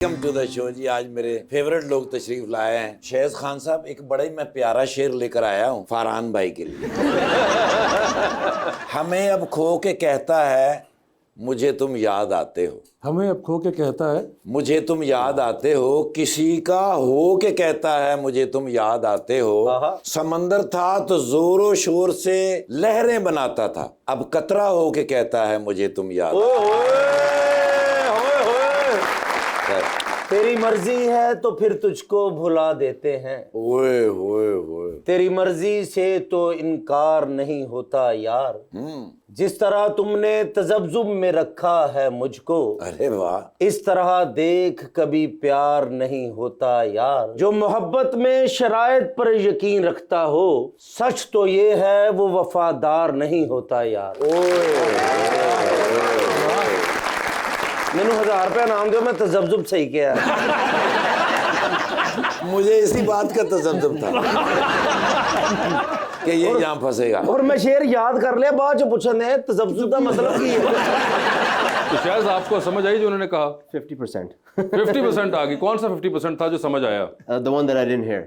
Welcome to the show जी। आज मेरे favourite लोग तशरीफ लाए हैं। शहज़ खान साहब, एक बड़ा ही मैं प्यारा शेर लेकर आया हूँ फरहान भाई के लिए। हमें अब खो के कहता है मुझे तुम याद आते हो। हमें अब खो के कहता है मुझे तुम याद आते हो। किसी का हो के कहता है मुझे तुम याद आते हो। समंदर था तो जोरों शोर से लहरें बनाता था, अब कतरा हो के कहता है मुझे तुम याद तेरी मर्जी है तो फिर तुझको भुला देते हैं। ओए ओए ओए। तेरी मर्जी से तो इनकार नहीं होता यार। जिस तरह तुमने तजब्जुब में रखा है मुझको, अरे वाह, इस तरह देख कभी प्यार नहीं होता यार। जो मोहब्बत में शरायत पर यकीन रखता हो, सच तो ये है वो वफादार नहीं होता यार। मैंने 1000 रुपया नाम दो, मैं तजब्जुब सही किया। मुझे इसी बात का तजब्जुब था कि ये यहाँ फंसेगा। और मैं शेर याद कर लिया, बाद जो पूछने तजब्जुब का मतलब की है। तो शायद आपको समझ आई जो उन्होंने कहा। 50%. 50% आ गई। कौन सा 50% था जो समझ आया? The one that I didn't hear.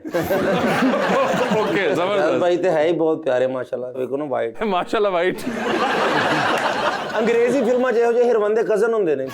Okay, जबरदस्त भाई तो है ही बहुत प्यारे माशाल्लाह। देखो ना वाइट माशाल्लाह वाइट। अंग्रेजी फिल्म जो हिरवन दे कजन होंगे ने।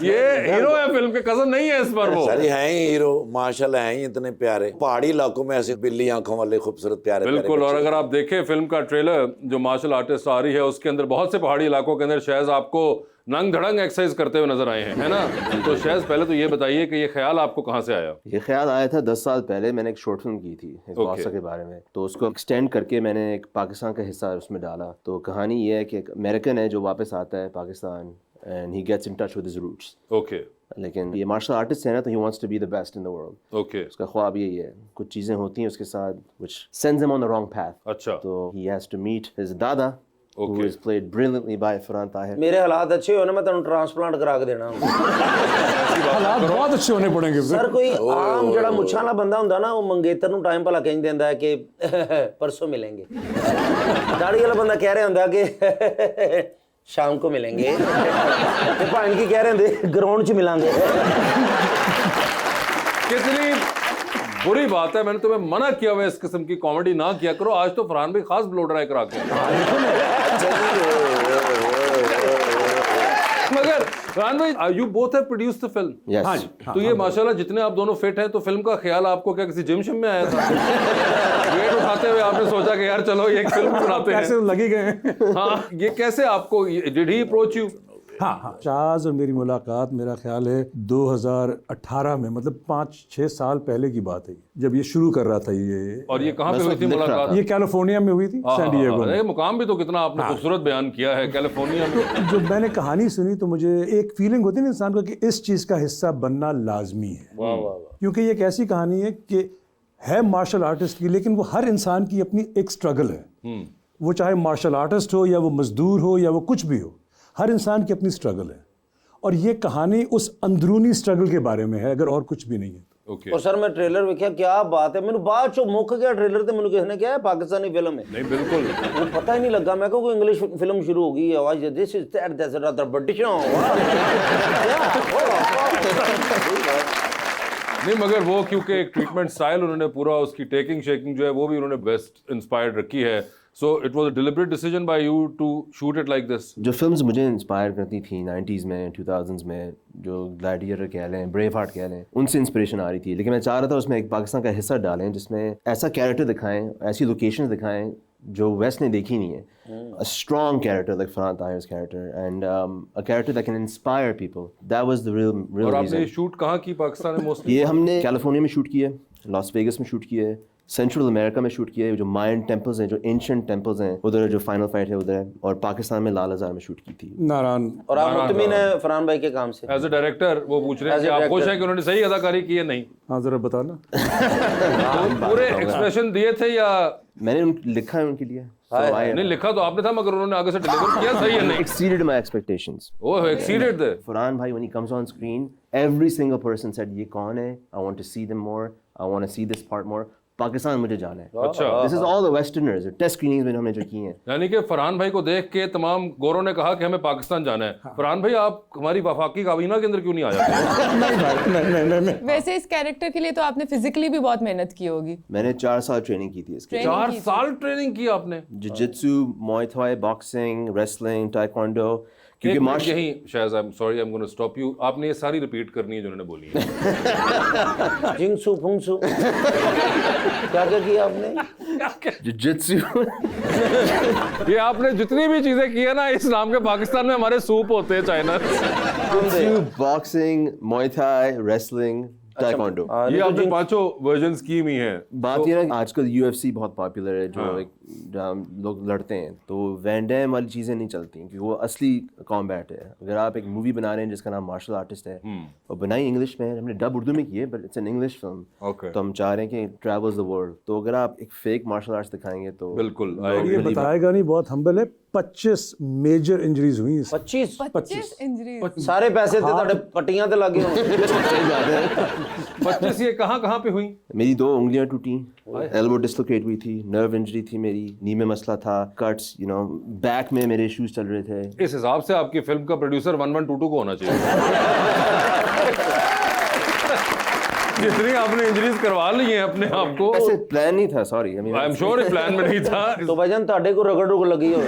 ये हीरो है फिल्म के, कजन नहीं है इस पर वो। सर हैं ही हीरो माशाल्लाह, हैं ही इतने प्यारे। पहाड़ी इलाकों में ऐसे बिल्ली आंखों वाले खूबसूरत प्यारे बिल्कुल। और अगर आप देखें फिल्म का ट्रेलर जो मार्शल आर्टिस्ट आ रही है, उसके अंदर बहुत से पहाड़ी इलाकों के अंदर शायद आपको नंग धड़ंग एक्सरसाइज करते हुए नजर आए हैं, है ना? तो शायद पहले तो ये बताइए कि ये ख्याल आपको कहाँ से आया? ये ख्याल आया था 10 साल पहले। मैंने एक शॉर्ट फिल्म की थी एक बादशाह के बारे में, तो उसको एक्सटेंड करके मैंने एक पाकिस्तान का हिस्सा उसमें डाला। तो कहानी ये है कि एक अमेरिकन है जो वापस आता है Pakistan and he gets in touch with his roots. Okay. लेकिन ये मार्शल आर्टिस्ट है ना, तो he wants to be the best in the world. Okay. उसका ख्वाब यही है। कुछ चीज़ें होती हैं उसके साथ which sends him on the wrong path. अच्छा। तो he has to meet his दादा who is played brilliantly by Farhan Tahir. मेरे हालात अच्छे हो ना, मैं तेन ट्रांसप्लांट करा के देना। हालात बहुत अच्छे होने पड़ेंगे। सर कोई आम जड़ा मुच्छां वाला बंदा हुंदा ना, वो मंगेतर नूं टाइम भला कहीं देंदा है कि परसों मिलेंगे। दाढ़ी वाला बंदा कह रहा हुंदा कि शाम को मिलेंगे। ते भाण की कह रहे हुंदे ग्राउंड च मिलांगे। कितनी बुरी बात है। मैंने तुम्हें मना किया हुआ इस किस्म की कॉमेडी ना किया करो। आज तो फरहान भाई खास ब्लो ड्राई करा के। मगर फरहान भाई, you both have produced the film. Yes. हाँ जी, तो ये माशाल्लाह जितने आप दोनों फिट हैं, तो फिल्म का ख्याल आपको क्या किसी जिम शिम में आया था? वेट उठाते हुए आपने सोचा कि यार चलो ये एक फिल्म बनाते हैं। कैसे लगे गए। हाँ, ये कैसे आपको, डिड ही अप्रोच यू? हाँ, शाहज़ और मेरी मुलाकात मेरा ख्याल है 2018 में, मतलब 5-6 साल पहले की बात है जब ये शुरू कर रहा था ये। और ये कहाँ पे हुई थी मुलाकात? ये कैलिफोर्निया में हुई थी, सैन डिएगो में। ये मुकाम भी तो कितना आपने खूबसूरत बयान किया है, कैलिफोर्निया में। जब मैंने कहानी सुनी तो मुझे एक फीलिंग होती है ना इंसान को कि इस चीज़ का हिस्सा बनना लाजमी है। क्योंकि ये एक ऐसी कहानी है कि है मार्शल आर्टिस्ट की, लेकिन वो हर इंसान की अपनी एक स्ट्रगल है। वो चाहे मार्शल आर्टिस्ट हो या वो मजदूर हो या वो कुछ भी हो, हर इंसान की अपनी स्ट्रगल है। और ये कहानी उस अंदरूनी स्ट्रगल के बारे में है, अगर और कुछ भी नहीं है। Okay. और सर मैं ट्रेलर देखा, क्या बात है। मैंू बाद चो मुक गया ट्रेलर, ते मैनू किसने कहा पाकिस्तानी फिल्म है। नहीं बिल्कुल, वो पता ही नहीं लगा। मैं कोई इंग्लिश फिल्म शुरू हो गई है। This is that that's other British. नहीं मगर वो क्योंकि एक ट्रीटमेंट स्टाइल उन्होंने पूरा, उसकी टेकिंग शेकिंग जो है वो भी उन्होंने बेस्ट इंस्पायर्ड रखी है। So it was a deliberate decision by you to shoot it like this. जो फिल्म्स मुझे इंस्पायर करती थी 90s में, 2000s में, जो ग्लैडिएटर कह लें, ब्रेव हार्ट कह लें, उनसे इंस्पिरेशन आ रही थी। लेकिन मैं चाह रहा था उसमें एक पाकिस्तान का हिस्सा डालें जिसमें ऐसा कैरेक्टर दिखाएं, ऐसी लोकेशंस दिखाएं जो वेस्ट ने देखी नहीं है। A strong character like Farhan Tahir's character and a character that can inspire people. That was the real और आपने reason. शूट कहाँ की पाकिस्तान में मोस्टली? ये हमने कैलिफोर्निया में शूट किया, लॉस वेगस में शूट किया है, सेंट्रल अमेरिका में शूट किया है। जो मायन टेम्पल्स हैं, जो एंशिएंट टेम्पल्स हैं उधर, जो फाइनल फाइट है उधर है। और पाकिस्तान में लाल हज़ार में शूट की थी। नारायण। और आप मुतमिन है फरहान भाई के काम से? एज अ डायरेक्टर वो पूछ रहे हैं कि आप खुश हैं कि उन्होंने सही अदाकारी की है? नहीं, हाँ जरा बताना। तो पूरे एक्सप्रेशन दिए थे या मैंने लिखा है उनके लिए। नहीं लिखा तो आपने था, मगर उन्होंने आगे से डिलीवर किया सही है? नहीं, exceeded my expectations. Oh exceeded the। Farhan भाई when he comes on screen, every single person said ये कौन है? I want to see them more. I want to see this part more. Pakistan मुझे जाना है। अच्छा। This is all the westerners, test screenings में हमने जो की हैं। यानी कि फरहान भाई को देख के तमाम गोरों ने कहा कि हमें पाकिस्तान जाना है। फरहान भाई आप हमारी वफाकी काबीना के अंदर क्यों नहीं आ जाते? नहीं भाई, नहीं। वैसे इस कैरेक्टर के लिए तो आपने फिजिकली भी बहुत मेहनत की होगी। मैंने 4 साल ट्रेनिंग की थी इसकी। 4 साल ट्रेनिंग की आपने? Jujitsu, muay thai, boxing, wrestling, taekwondo. क्योंकि एक मिनट मार्शल यहीं शायद, I am sorry, I am gonna stop you. आपने ये सारी रिपीट करनी है जो उन्होंने बोली है। जिंगसू फुंगसू क्या क्या किया आपने? जिजित्सु ये आपने जितनी भी चीजें की है ना, इस नाम के पाकिस्तान में हमारे सूप होते हैं China. Jujitsu, boxing, muay thai, wrestling, taekwondo. ये आपने पांचों वर्जन्स की हुई हैं। बात ये ना, आजकल यूएफसी बहुत पॉपुलर है, जो एक जहाँ लोग लड़ते हैं, तो वैन डैम वाली चीज़ें नहीं चलती क्योंकि वो असली कॉम्बैट है। अगर आप एक मूवी बना रहे हैं जिसका नाम मार्शल आर्टिस्ट है और बनाई इंग्लिश में, हमने डब उर्दू में की है but it's an English film, Okay. तो हम चाह रहे हैं कि ट्रैवल्स द वर्ल्ड। तो अगर आप एक फेक मार्शल आर्ट्स दिखाएंगे तो बिल्कुल, ये बताएगा नहीं, बहुत हम्बल है। 25 मेजर इंजरीज हुई इसमें। 25 इंजरी। सारे पैसे थे ਤੁਹਾਡੇ ਪੱਟੀਆਂ ਤੇ ਲੱਗੇ ਹੋਣ। 25 ये कहाँ पे हुई? मेरी 2 उंगलियां टूटी, एल्बो डिस्लोकेट हुई थी, नर्व इंजरी थी मेरी, नी में मसला था, कट्स, बैक में मेरे इश्यूज चल रहे थे। इस हिसाब से आपकी फिल्म का प्रोड्यूसर 1122 को होना चाहिए। जितनी आपने इंजरीज करवा ली हैं अपने आप को। ऐसे प्लान नहीं था, sorry. I am sure plan में नहीं था। तो भाईजान ਤੁਹਾਡੇ को रगड़ रुग लगी हो।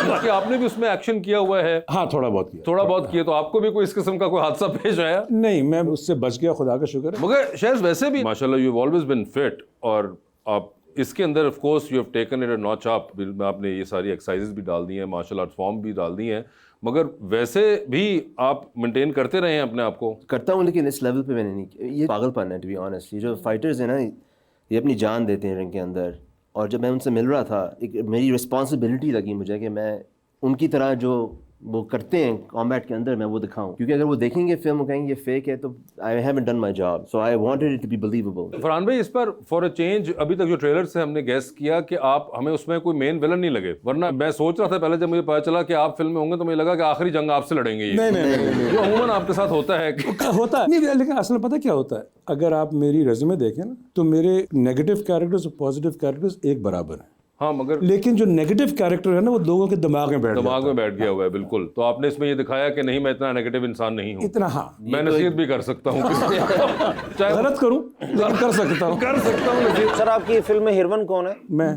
बाकी आपने भी उसमें एक्शन किया हुआ है। हाँ, थोड़ा बहुत किया। थोड़ा बहुत किया, तो आपको भी कोई इस किस्म का कोई हादसा पेश आया? नहीं, मैं उससे बच गया, खुदा का शुक्र है। मगर शायद वैसे भी माशाल्लाह you have always been fit, और आप इसके अंदर of course you have taken it a notch up. आपने ये सारी एक्सरसाइजेस भी डाल दी हैं, मार्शल आर्ट फॉर्म भी डाल दी हैं, मगर वैसे भी आप मेंटेन करते रहे हैं अपने आप को? करता हूँ, लेकिन इस लेवल पे मैंने नहीं। ये पागलपन है टू बी ऑनेस्ट। ये जो फाइटर्स हैं ना, ये अपनी जान देते हैं रिंग के अंदर, और जब मैं उनसे मिल रहा था, एक मेरी रिस्पॉन्सिबिलिटी लगी मुझे कि मैं उनकी तरह जो वो करते हैं कॉम्बैट के अंदर मैं वो दिखाऊं, क्योंकि अगर वो देखेंगे फिल्म और कहेंगे ये फेक है, तो I haven't done my job, so I wanted it to be believable. Farhan भाई, इस पर फॉर अ चेंज अभी तक जो ट्रेलर से हमने गेस किया कि आप हमें उसमें कोई मेन विलन नहीं लगे, वरना मैं सोच रहा था पहले जब मुझे पता चला कि आप फिल्म में होंगे तो मुझे लगा कि आखिरी जंग आपसे लड़ेंगे ये। नहीं। जो अमूमन आपके साथ होता है होता है नहीं, लेकिन असल में पता क्या होता है, अगर आप मेरी रेज्यूमे देखें ना, तो मेरे नेगेटिव कैरेक्टर्स और पॉजिटिव कैरेक्टर्स एक बराबर हैं। हाँ, मगर लेकिन जो नेगेटिव कैरेक्टर है ना, वो लोगों के दिमाग में बैठ गया हुआ है। बिल्कुल। तो आपने इसमें ये दिखाया कि नहीं, मैं इतना नेगेटिव इंसान नहीं हूँ, इतना। हाँ, मैं नसीहत भी कर सकता हूँ चाहे गलत करूं लेकिन कर सकता हूं। नसीहत। सर, आपकी फिल्म में हीरोइन कौन है? मैं।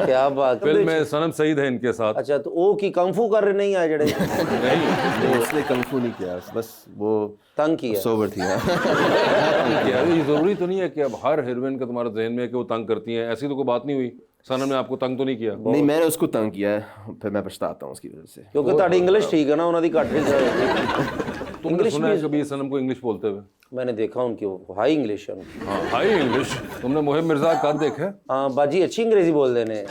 क्या बात। फिल्म में सनम सईद है इनके साथ। अच्छा, तो वो की कंफू कर रहे नहीं आए जड़े? नहीं, इसलिए कंफू नहीं किया, बस वो तंग किया, सोबर थी। ये जरूरी तो नहीं है कि अब हर हीरोइन का तुम्हारे ज़हन में है कि वो तंग करती हैं, ऐसी तो कोई बात नहीं हुई। सनम ने आपको तंग तो नहीं किया? नहीं, मैंने उसको तंग किया है, फिर मैं पछताता हूँ उसकी वजह से। क्योंकि तुम्हारी इंग्लिश ठीक है ना, उन्होंने घट नहीं। तुमने सुना है कभी सनम को इंग्लिश बोलते हुए? मैंने देखा उनकी, वो हाई इंग्लिश है उनकी। हाँ, हाई इंग्लिश। तुमने मोहिब मिर्जा का देखा है? हाँ बाजी, अच्छी अंग्रेजी बोल देने।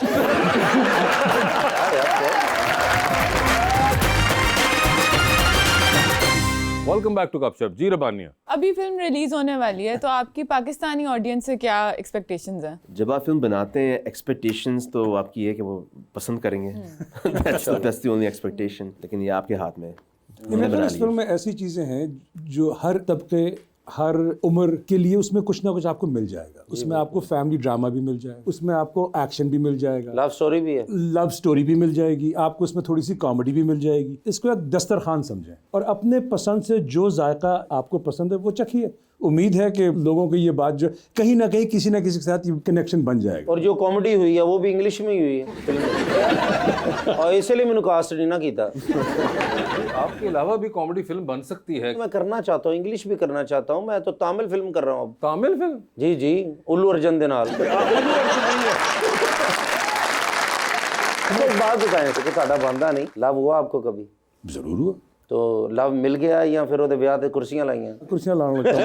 वेलकम बैक टू गपशप। जी रबानिया, अभी फिल्म रिलीज होने वाली है, तो आपकी पाकिस्तानी ऑडियंस से क्या एक्सपेक्टेशंस हैं? जब आप फिल्म बनाते हैं, एक्सपेक्टेशंस तो आपकी है कि वो पसंद करेंगे। दैट्स द ओनली एक्सपेक्टेशन, लेकिन ये आपके हाथ में है। मेरे इस फिल्म में ऐसी चीज़ें हैं जो हर तबके, हर उम्र के लिए उसमें कुछ ना कुछ आपको मिल जाएगा। उसमें आपको फैमिली ड्रामा भी मिल जाएगा, उसमें आपको एक्शन भी मिल जाएगा, लव स्टोरी भी है, लव स्टोरी भी मिल जाएगी, आपको उसमें थोड़ी सी कॉमेडी भी मिल जाएगी। इसको एक दस्तरखान समझें और अपने पसंद से जो जायका आपको पसंद है वो चखिए। उम्मीद है कि लोगों की ये बात जो कहीं ना कहीं किसी ना किसी के साथ कनेक्शन बन जाएगा। और जो कॉमेडी हुई है वो भी इंग्लिश में ही हुई है फिल्म में। और इसलिए मैंने कास्ट नहीं ना किया। आपके अलावा भी कॉमेडी फिल्म बन सकती है? मैं करना चाहता हूँ, इंग्लिश भी करना चाहता हूँ। मैं तो तमिल फिल्म कर रहा हूँ अब। तमिल फिल्म? जी जी, उल्लू अर्जुन दे नाल। एक बात बताएं कि साडा बंदा नहीं लव हुआ आपको कभी? जरूर हुआ। तो लव मिल गया या फिर वो ब्याह ते कुर्सियां लाइयां? कुर्सियां लाने लगता हूं।